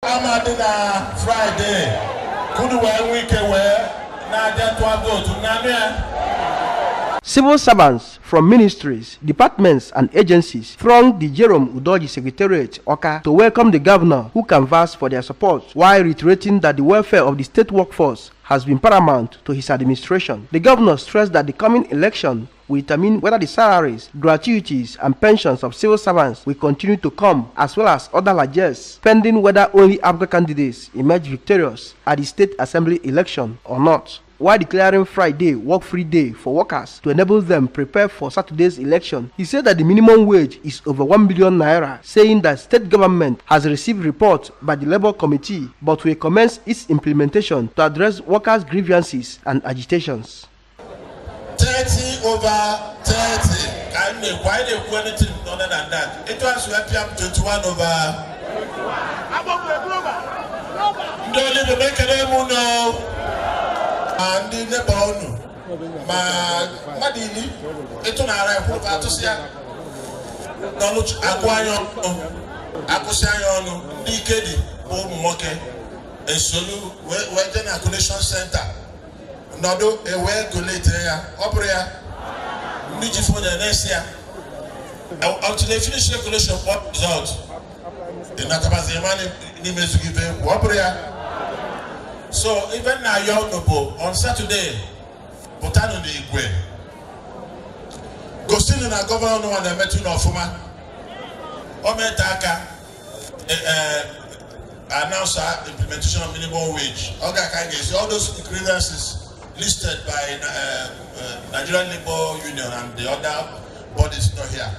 Amadina Friday. Kudu weekend where na just go to Namia. Civil servants from ministries, departments, and agencies thronged the Jerome Udoji Secretariat, Oka, to welcome the governor, who canvassed for their support, while reiterating that the welfare of the state workforce has been paramount to his administration. The governor stressed that the coming election will determine whether the salaries, gratuities, and pensions of civil servants will continue to come, as well as other largesse, pending whether only ABGA candidates emerge victorious at the state assembly election or not. While declaring Friday work-free day for workers to enable them prepare for Saturday's election, he said that the minimum wage is over 1 billion naira, saying that state government has received reports by the Labour Committee but will commence its implementation to address workers' grievances and agitations. 30 over 30. Why they do anything other than that? It was 21 over. Don't even make a and the neighborhood, Madini, it's an arrival to see Donald Akusayon, Nikedi, Moke, a Solu, Western Acculation Center, Nodo, a way to later, Opera, Nijifon and Nesia. Until they finish circulation, what result? The Natabazimani, Nimes give them Opera. So even now, on Saturday, Botano de Igwe, Gostin and governor no one met you of Fuma, Ometaka announced implementation of minimum wage. All those grievances listed by Nigerian Labour Union and the other bodies not here.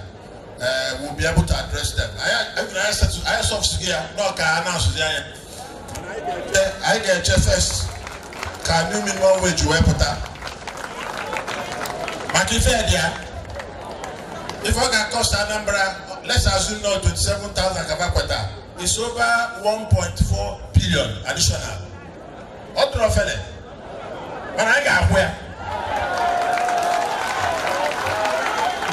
We'll be able to address them. I saw here, no can announce here. I get first. Can you minimum wage you put that? If I can cost Anambra, let's assume now 27,000 Kabakota, it's over 1.4 billion additional. What do I feel? When I got where?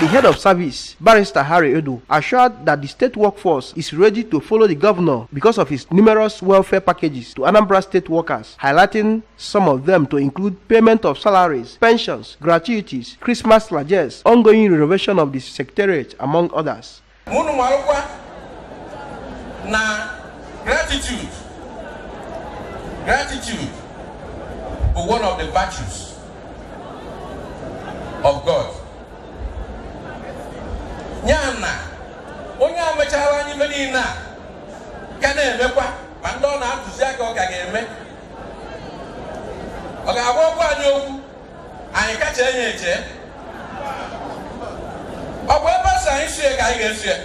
The head of service, Barrister Harry Edu, assured that the state workforce is ready to follow the governor because of his numerous welfare packages to Anambra state workers, highlighting some of them to include payment of salaries, pensions, gratuities, Christmas largesse, ongoing renovation of the secretariat, among others. Gratitude is one of the virtues of God. Nyana, onya mechara ni menina, kana emekwa, mando na atuziaka oga ga-eme. Oga agwọkwa anyị okwu, anyị kacha enye eche. Ọgwụ ebe ọsọ anyị sie ka anyị ga-esie.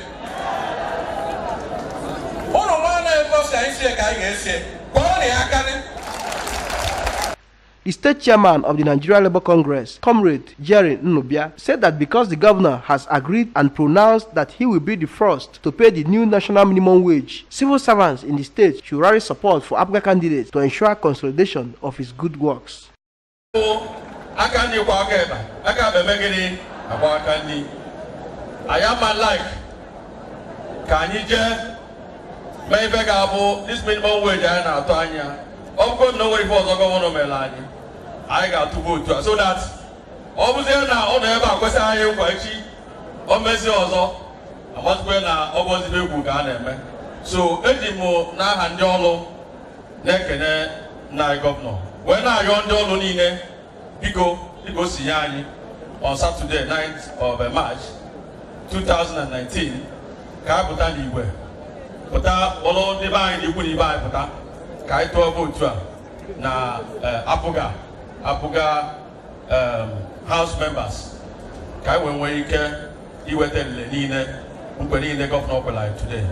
Ụnụ nwanne ebe ọsọ anyị sie ka anyị ga-esie. Kwọọ na ya aka ni. The state chairman of the Nigeria Labour Congress, Comrade Jerry Nnubia, said that because the governor has agreed and pronounced that he will be the first to pay the new national minimum wage, civil servants in the state should rally support for ABGA candidates to ensure consolidation of his good works. I am my life. Can you just maybe this minimum wage? I of course, nobody was going to I got to vote so that obviously now on the ever question I am quite on Messi also. I must go now over the people can so Edimo now and Jolo neck and now governor. When I on Jolo Nine, he go see Yani on Saturday 9th of March 2019. Kabutani were. But all the buying you couldn't buy for that. Kaito vote na Apuga House members. Kai when we can, you were telling Nina, who can in the governor today.